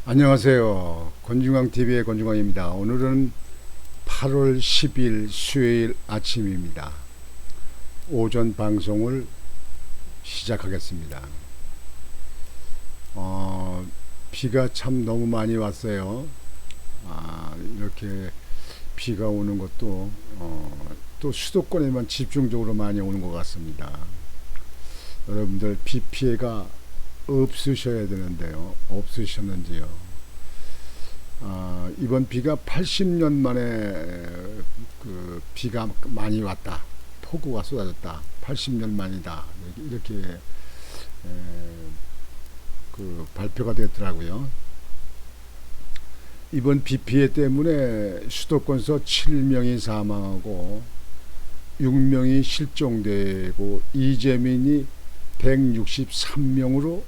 안녕하세요. 권중광TV의 권중광입니다. 오늘은 8월 10일 수요일 아침입니다. 오전 방송을 시작하겠습니다. 비가 참 너무 많이 왔어요. 이렇게 비가 오는 것도 또 수도권에만 집중적으로 많이 오는 것 같습니다. 여러분들 비 피해가 없으셔야 되는데요. 없으셨는지요? 이번 비가 80년 만에 그 비가 많이 왔다. 폭우가 쏟아졌다. 80년 만이다. 이렇게 그 발표가 됐더라고요. 이번 비 피해 때문에 수도권서 7명이 사망하고 6명이 실종되고 이재민이 163명으로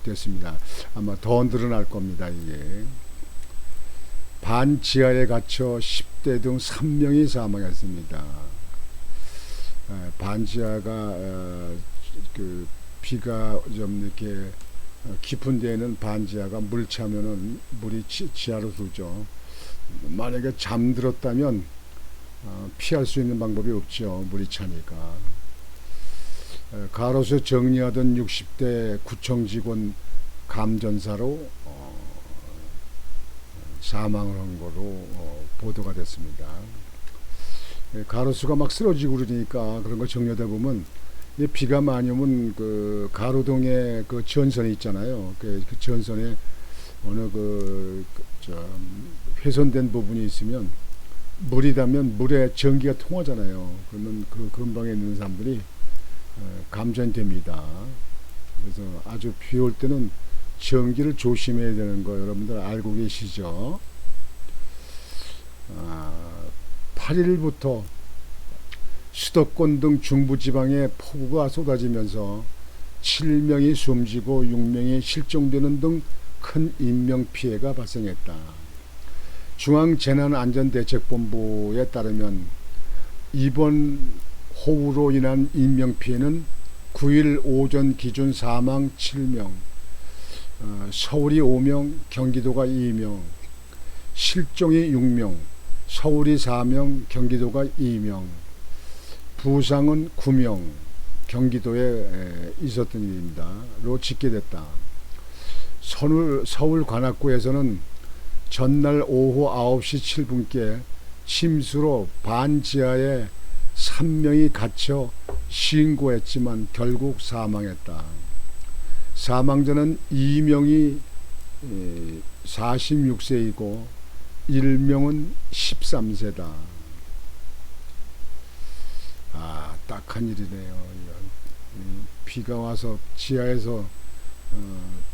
됐습니다. 아마 더 늘어날 겁니다. 이게 반 지하에 갇혀 10대 등 3명이 사망했습니다. 반 지하가 그 비가 좀 이렇게 깊은 데에는 반 지하가 물 차면은 물이 지하로 들죠. 만약에 잠들었다면 피할 수 있는 방법이 없죠. 물이 차니까. 가로수 정리하던 60대 구청 직원 감전사로 사망을 한 거로 보도가 됐습니다. 가로수가 막 쓰러지고 그러니까 그런 거 정리하다 보면 비가 많이 오면 그 가로등에 그 전선이 있잖아요. 그 전선에 어느 훼손된 부분이 있으면 물이 닿으면 물에 전기가 통하잖아요. 그러면 그 근방에 있는 사람들이 감전됩니다. 그래서 아주 비 올 때는 전기를 조심해야 되는 거 여러분들 알고 계시죠? 8일부터 수도권 등 중부지방에 폭우가 쏟아지면서 7명이 숨지고 6명이 실종되는 등 큰 인명피해가 발생했다. 중앙재난안전대책본부에 따르면 이번 호우로 인한 인명피해는 9일 오전 기준 사망 7명, 서울이 5명, 경기도가 2명, 실종이 6명, 서울이 4명, 경기도가 2명, 부상은 9명, 경기도에 있었던 일입니다. 로 집계됐다. 서울 관악구에서는 전날 오후 9시 7분께 침수로 반지하에 3명이 갇혀 신고했지만 결국 사망했다. 사망자는 2명이 46세이고 1명은 13세다. 딱한 일이네요. 비가 와서 지하에서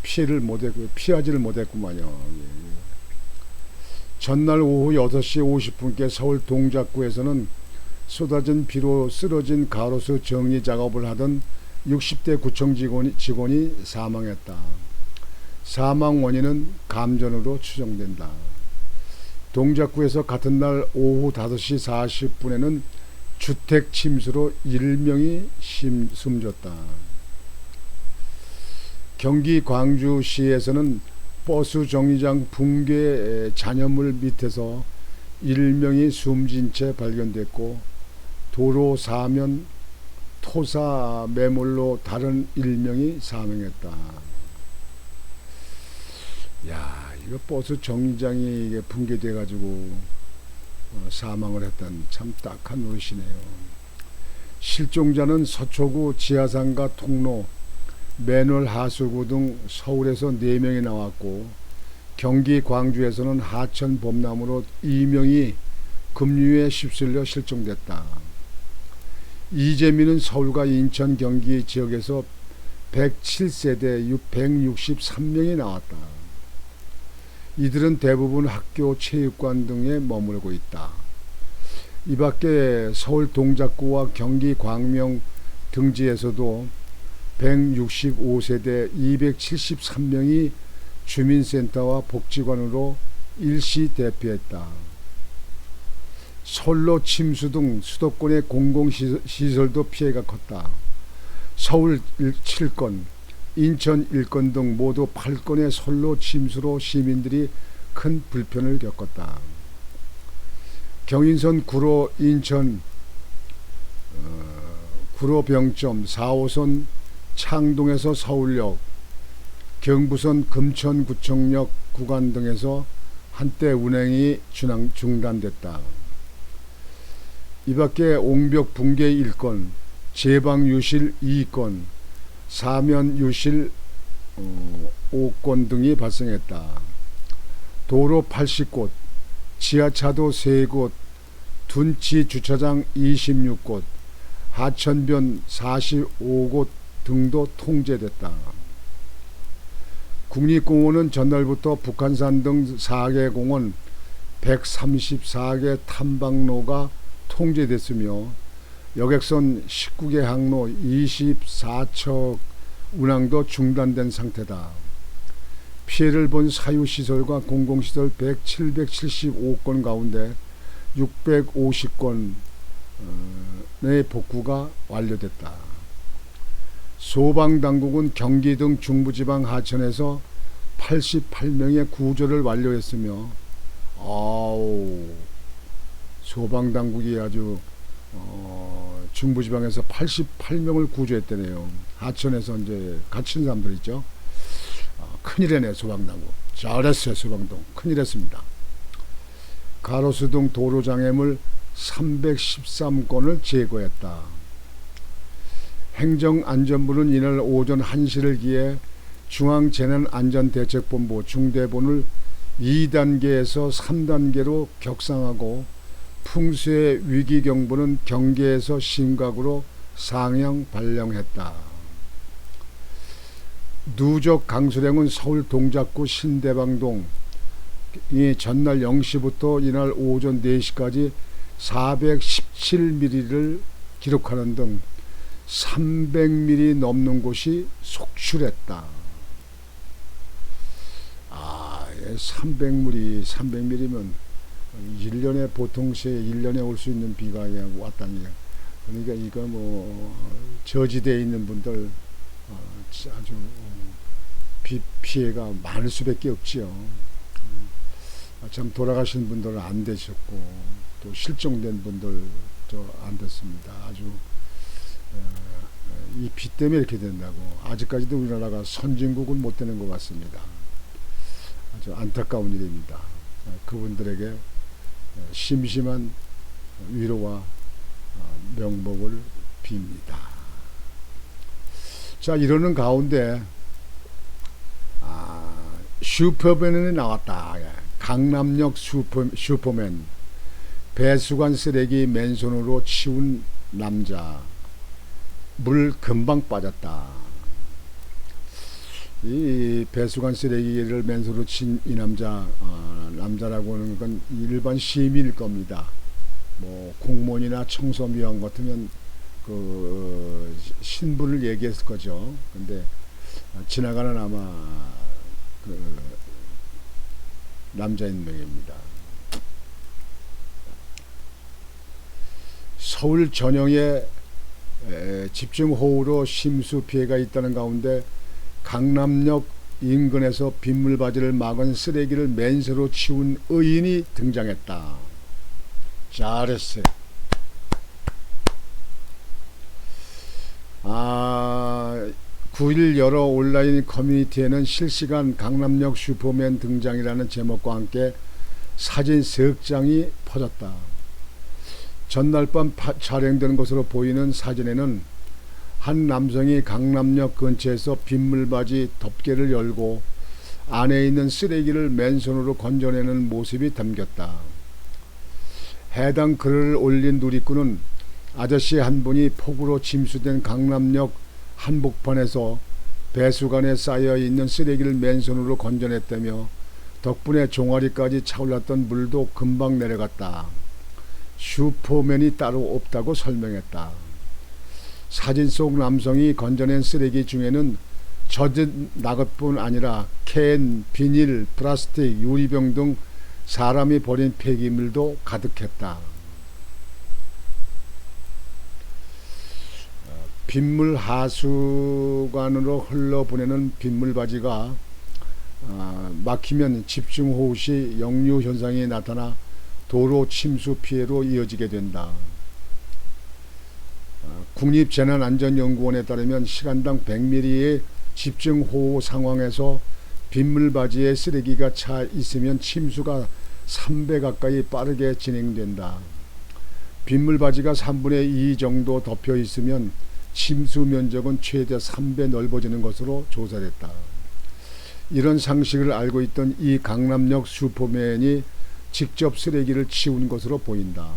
피하지를 못했구만요. 전날 오후 6시 50분께 서울 동작구에서는 쏟아진 비로 쓰러진 가로수 정리 작업을 하던 60대 구청 직원이 사망했다. 사망 원인은 감전으로 추정된다. 동작구에서 같은 날 오후 5시 40분에는 주택 침수로 1명이 숨졌다. 경기 광주시에서는 버스 정류장 붕괴 잔여물 밑에서 1명이 숨진 채 발견됐고 도로 사면 토사 매몰로 다른 1명이 사망했다. 이거 버스 정류장이 이게 붕괴돼 가지고 사망을 했던 참 딱한 노릇이네요. 실종자는 서초구 지하상가 통로 맨홀 하수구 등 서울에서 4명이 나왔고 경기 광주에서는 하천 범람으로 2명이 급류에 휩쓸려 실종됐다. 이재민은 서울과 인천 경기 지역에서 107세대 163명이 나왔다. 이들은 대부분 학교 체육관 등에 머물고 있다. 이 밖에 서울 동작구와 경기 광명 등지에서도 165세대 273명이 주민센터와 복지관으로 일시 대피했다. 선로 침수 등 수도권의 공공시설도 피해가 컸다. 서울 7건, 인천 1건 등 모두 8건의 선로 침수로 시민들이 큰 불편을 겪었다. 경인선 구로 인천 구로병점 4호선 창동에서 서울역, 경부선 금천구청역 구간 등에서 한때 운행이 중단됐다. 이밖에 옹벽 붕괴 1건, 제방 유실 2건, 사면 유실 5건 등이 발생했다. 도로 80곳, 지하차도 3곳, 둔치 주차장 26곳, 하천변 45곳 등도 통제됐다. 국립공원은 전날부터 북한산 등 4개 공원 134개 탐방로가 통제됐으며 여객선 19개 항로 24척 운항도 중단된 상태다. 피해를 본 사유시설과 공공시설 775건 가운데 650건의 복구가 완료됐다. 소방당국은 경기 등 중부지방 하천에서 88명의 구조를 완료했으며 소방당국이 아주 중부지방에서 88명을 구조했다네요. 하천에서 이제 갇힌 사람들 있죠. 큰일이네. 소방당국 잘했어요. 소방동 큰일했습니다. 가로수 등 도로장애물 313건을 제거했다. 행정안전부는 이날 오전 1시를 기해 중앙재난안전대책본부 중대본을 2단계에서 3단계로 격상하고 풍수의 위기경보는 경계에서 심각으로 상향 발령했다. 누적 강수량은 서울 동작구 신대방동 이 전날 0시부터 이날 오전 4시까지 417mm를 기록하는 등 300mm 넘는 곳이 속출했다. 300mm면 1년에 보통 시 1년에 올 수 있는 비가 왔다니. 그러니까 이거 저지대에 있는 분들 아주 피해가 많을 수밖에 없지요. 참 돌아가신 분들은 안 되셨고 또 실종된 분들도 안 됐습니다. 아주 이 비 때문에 이렇게 된다고. 아직까지도 우리나라가 선진국은 못 되는 것 같습니다. 아주 안타까운 일입니다. 그분들에게 심심한 위로와 명복을 빕니다. 자, 이러는 가운데 슈퍼맨이 나왔다. 강남역 슈퍼맨. 배수관 쓰레기 맨손으로 치운 남자. 물 금방 빠졌다. 이 배수관 쓰레기를 맨손으로 친 이 남자라고 하는 건 일반 시민일 겁니다. 공무원이나 청소미원 같으면 그 신분을 얘기했을 거죠. 근데 지나가는 아마 그 남자인 명입니다. 서울 전역에 집중호우로 심수 피해가 있다는 가운데 강남역 인근에서 빗물바지를 막은 쓰레기를 맨손으로 치운 의인이 등장했다. 잘했어요. 9일 여러 온라인 커뮤니티에는 실시간 강남역 슈퍼맨 등장이라는 제목과 함께 사진 석 장이 퍼졌다. 전날 밤 촬영된 것으로 보이는 사진에는 한 남성이 강남역 근처에서 빗물바지 덮개를 열고 안에 있는 쓰레기를 맨손으로 건져내는 모습이 담겼다. 해당 글을 올린 누리꾼은 아저씨 한 분이 폭우로 침수된 강남역 한복판에서 배수관에 쌓여있는 쓰레기를 맨손으로 건져냈다며 덕분에 종아리까지 차올랐던 물도 금방 내려갔다. 슈퍼맨이 따로 없다고 설명했다. 사진 속 남성이 건져낸 쓰레기 중에는 젖은 낙엽뿐 아니라 캔, 비닐, 플라스틱, 유리병 등 사람이 버린 폐기물도 가득했다. 빗물 하수관으로 흘러보내는 빗물바지가 막히면 집중호우 시 역류 현상이 나타나 도로 침수 피해로 이어지게 된다. 국립재난안전연구원에 따르면 시간당 100mm의 집중호우 상황에서 빗물바지에 쓰레기가 차 있으면 침수가 3배 가까이 빠르게 진행된다. 빗물바지가 3분의 2 정도 덮여 있으면 침수 면적은 최대 3배 넓어지는 것으로 조사됐다. 이런 상식을 알고 있던 이 강남역 슈퍼맨이 직접 쓰레기를 치운 것으로 보인다.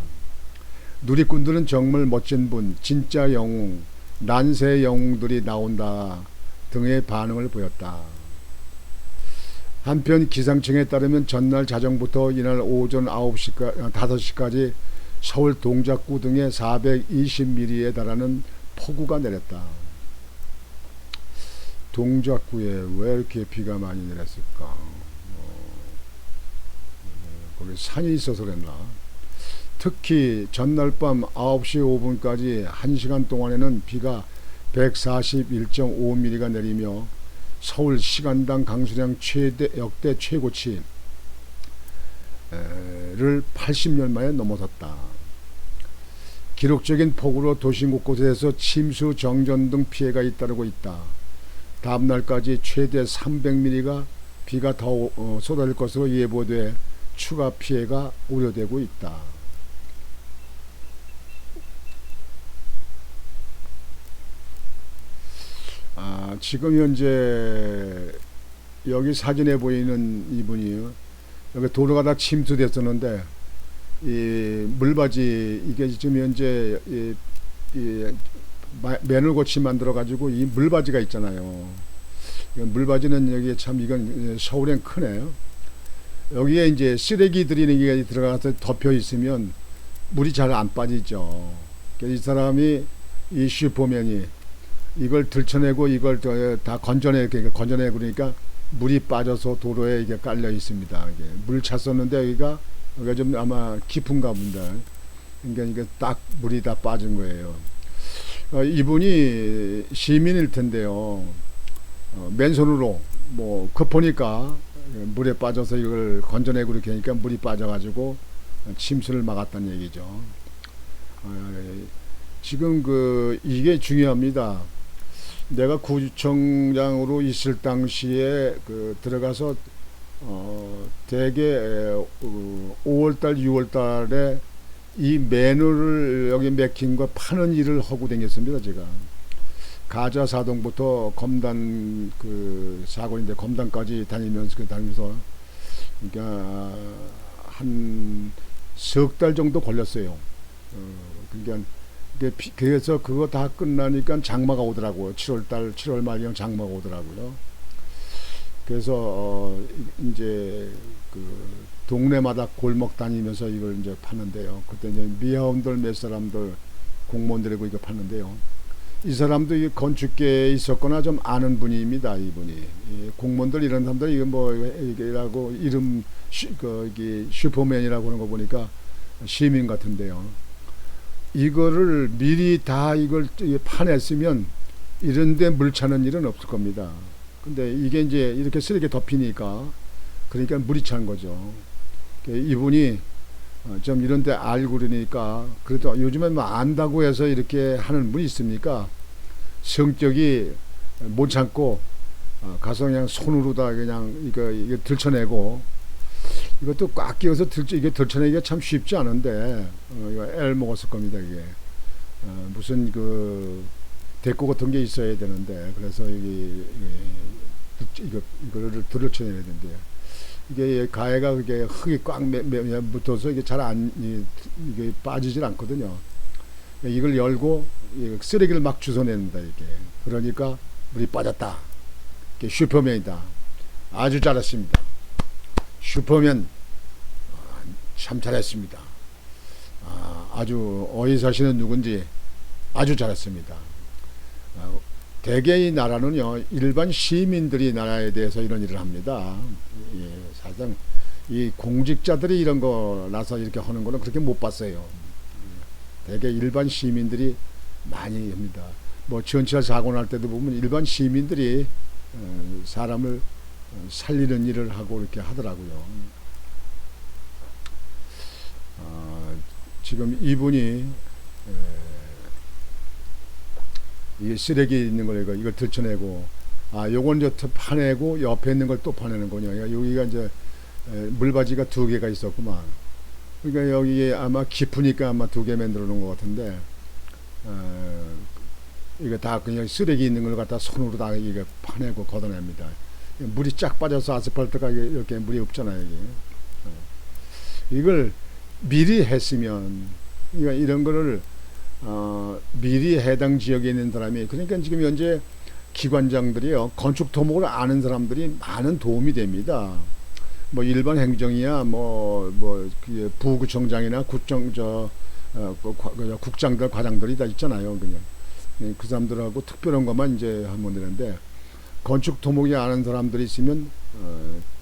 누리꾼들은 정말 멋진 분, 진짜 영웅, 난세 영웅들이 나온다 등의 반응을 보였다. 한편 기상청에 따르면 전날 자정부터 이날 오전 5시까지 서울 동작구 등에 420mm에 달하는 폭우가 내렸다. 동작구에 왜 이렇게 비가 많이 내렸을까? 거기 산이 있어서 그랬나? 특히 전날 밤 9시 5분까지 1시간 동안에는 비가 141.5mm가 내리며 서울 시간당 강수량 역대 최고치를 80년 만에 넘어섰다. 기록적인 폭우로 도시 곳곳에서 침수, 정전 등 피해가 잇따르고 있다. 다음 날까지 최대 300mm가 비가 더 쏟아질 것으로 예보돼 추가 피해가 우려되고 있다. 지금 현재 여기 사진에 보이는 이분이요. 여기 도로가 다 침수됐었는데 이 물바지 이게 지금 현재 맨홀 고치 만들어 가지고 이 물바지가 있잖아요. 물바지는 여기 참 이건 서울엔 크네요. 여기에 이제 쓰레기들이 들어가서 덮여 있으면 물이 잘 안 빠지죠. 이 사람이 이 슈퍼맨이 이걸 들춰내고 이걸 다 건져내고 그러니까 물이 빠져서 도로에 이게 깔려 있습니다. 이게 물 찼었는데 여기가 좀 아마 깊은가 본데 그러니까 이게 딱 물이 다 빠진 거예요. 이분이 시민일 텐데요. 맨손으로 뭐 급하니까 물에 빠져서 이걸 건져내고 이렇게 하니까 물이 빠져가지고 침수를 막았다는 얘기죠. 지금 이게 중요합니다. 내가 구청장으로 있을 당시에 들어가서 대개 5월달 6월달에 이 맨홀을 여기 맥힌 거 파는 일을 하고 다녔습니다. 제가 가자사동부터 검단 사고인데 검단까지 다니면서 그러니까 한 석 달 정도 걸렸어요. 그러니까 그래서 그거 다 끝나니까 장마가 오더라고요. 7월 말이면 장마가 오더라고요. 그래서 이제 동네마다 골목 다니면서 이걸 이제 파는데요. 그때 이제 미화원들 몇 사람들 공무원들이고 이거 파는데요. 이 사람도 이 건축계에 있었거나 좀 아는 분입니다. 이분이 공무원들 이런 사람들 이게라고 이름 이게 슈퍼맨이라고 하는 거 보니까 시민 같은데요. 이거를 미리 다 이걸 파냈으면 이런데 물 차는 일은 없을 겁니다. 근데 이게 이제 이렇게 쓰레기 덮이니까 그러니까 물이 찬 거죠. 이분이 좀 이런데 알고 그러니까 그래도 요즘에 뭐 안다고 해서 이렇게 하는 분이 있습니까? 성격이 못 참고 가서 그냥 손으로 다 그냥 이거 들쳐내고 이것도 꽉 끼워서 이게 들쳐내기가 참 쉽지 않은데 이거 애 먹었을 겁니다. 이게 무슨 대꾸 같은 게 있어야 되는데 그래서 이거를 들쳐내야 되는데 이게 가해가 그게 흙이 꽉 붙어서 이게 잘 이게 빠지질 않거든요. 이걸 열고 쓰레기를 막 주워낸다 이게. 그러니까 물이 빠졌다. 이게 슈퍼맨이다. 아주 잘했습니다. 슈퍼맨 참 잘했습니다. 아주 어디 사시는 누군지 아주 잘했습니다. 대개 이 나라는요 일반 시민들이 나라에 대해서 이런 일을 합니다. 사실상 이 공직자들이 이런 거 나서 이렇게 하는 거는 그렇게 못 봤어요. 대개 일반 시민들이 많이 합니다. 뭐 전철 사고 날 때도 보면 일반 시민들이 사람을 살리는 일을 하고 이렇게 하더라고요. 지금 이분이 이게 쓰레기 있는 걸 이걸 들춰내고, 요건 이제 파내고 옆에 있는 걸 또 파내는 거냐. 여기가 이제 물바지가 두 개가 있었구만. 그러니까 여기에 아마 깊으니까 아마 두 개 만들어 놓은 것 같은데, 이거 다 그냥 쓰레기 있는 걸 갖다 손으로 다 이게 파내고 걷어냅니다. 물이 쫙 빠져서 아스팔트가 이렇게 물이 없잖아요. 이걸 미리 했으면, 그러니까 이런 거를 미리 해당 지역에 있는 사람이, 그러니까 지금 현재 기관장들이요, 건축 토목을 아는 사람들이 많은 도움이 됩니다. 뭐 일반 행정이야, 부구청장이나 국장들, 과장들이 다 있잖아요. 그냥 그 사람들하고 특별한 것만 이제 하면 되는데, 건축 토목이 아는 사람들이 있으면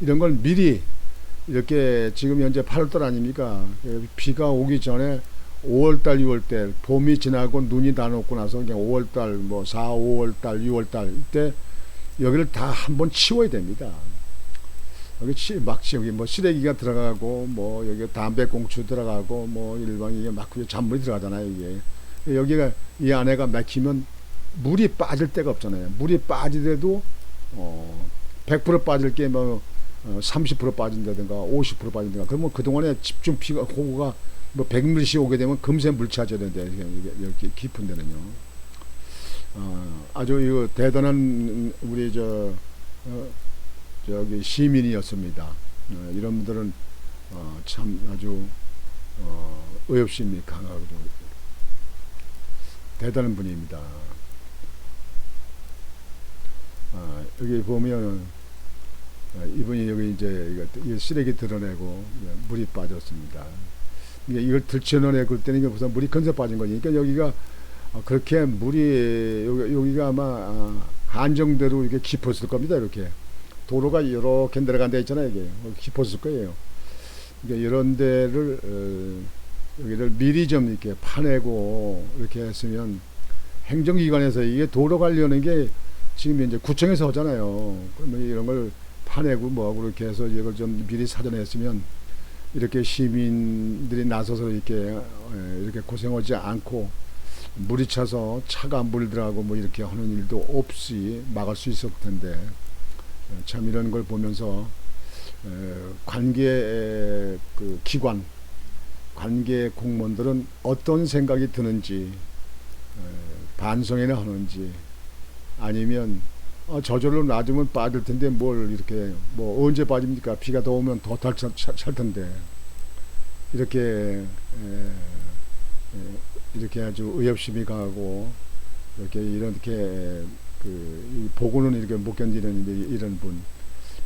이런 걸 미리 이렇게, 지금 현재 8월달 아닙니까? 비가 오기 전에 5월달, 6월달, 봄이 지나고 눈이 다 녹고 나서 그냥 5월달, 뭐 4, 5월달, 6월달 이때 여기를 다 한번 치워야 됩니다. 여기 막 여기 뭐 쓰레기가 들어가고, 뭐 여기 담배꽁초 들어가고, 뭐 일반 이게 막 잔물이 들어가잖아요. 이게 여기가 이 안에가 막히면 물이 빠질 데가 없잖아요. 물이 빠지더라도 100% 빠질 게 뭐 30% 빠진다든가 50% 빠진다든가, 그러면 그동안에 집중 피가 호우가 뭐 100ml씩 오게 되면 금세 물 차져야 되는데, 이렇게 깊은 데는요. 아주 이거 대단한 우리 저기 시민이었습니다. 이런 분들은 참 아주 의협심이 강하고 대단한 분입니다. 여기 보면 이분이 여기 이제 쓰레기 드러내고 물이 빠졌습니다. 이걸 들춰내고 때는 무슨 물이 건져 빠진 거니까, 여기가 그렇게 물이 여기가 아마 한정대로 이렇게 깊었을 겁니다. 이렇게 도로가 이렇게 내려간 데 있잖아요. 이게 깊었을 거예요. 그러니까 이런 데를 여기를 미리 좀 이렇게 파내고 이렇게 했으면, 행정기관에서 이게 도로 관리하는 게 지금 이제 구청에서 하잖아요. 그러면 이런 걸 파내고 뭐하고 이렇게 해서 이걸 좀 미리 사전에 했으면, 이렇게 시민들이 나서서 이렇게 고생하지 않고 물이 차서 차가 물들하고 뭐 이렇게 하는 일도 없이 막을 수 있었을 텐데, 참 이런 걸 보면서 관계 그 기관, 관계 공무원들은 어떤 생각이 드는지, 반성이나 하는지, 아니면 저절로 놔두면 빠질 텐데 뭘 이렇게, 뭐 언제 빠집니까? 비가 더 오면 더 찰 텐데, 이렇게 이렇게 아주 의협심이 강하고, 이렇게 그 보고는 이렇게 못 견디는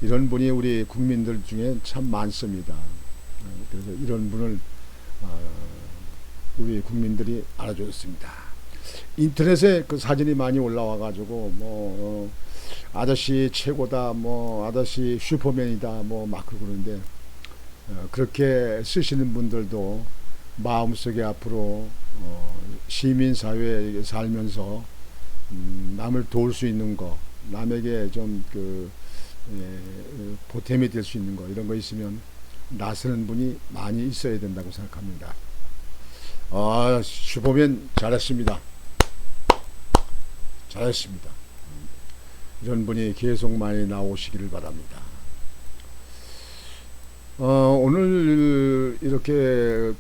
이런 분이 우리 국민들 중에 참 많습니다. 그래서 이런 분을 우리 국민들이 알아줬습니다. 인터넷에 그 사진이 많이 올라와 가지고 아저씨 최고다, 뭐 아저씨 슈퍼맨이다, 뭐 막 그러는데, 그렇게 쓰시는 분들도 마음속에 앞으로 시민사회에 살면서 남을 도울 수 있는 거, 남에게 좀 보탬이 될 수 있는 거, 이런 거 있으면 나서는 분이 많이 있어야 된다고 생각합니다. 슈퍼맨 잘했습니다. 잘했습니다. 이런 분이 계속 많이 나오시기를 바랍니다. 오늘 이렇게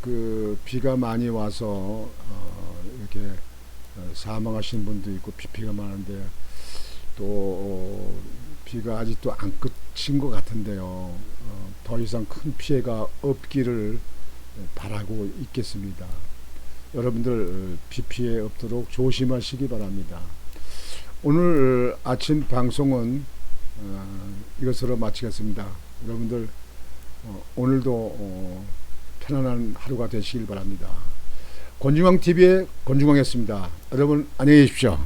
비가 많이 와서 이렇게 사망하신 분도 있고 비가 많은데, 또 비가 아직도 안 끝인 것 같은데요. 더 이상 큰 피해가 없기를 바라고 있겠습니다. 여러분들 비 피해 없도록 조심하시기 바랍니다. 오늘 아침 방송은 이것으로 마치겠습니다. 여러분들 오늘도 편안한 하루가 되시길 바랍니다. 권중광TV의 권중광이었습니다. 여러분 안녕히 계십시오.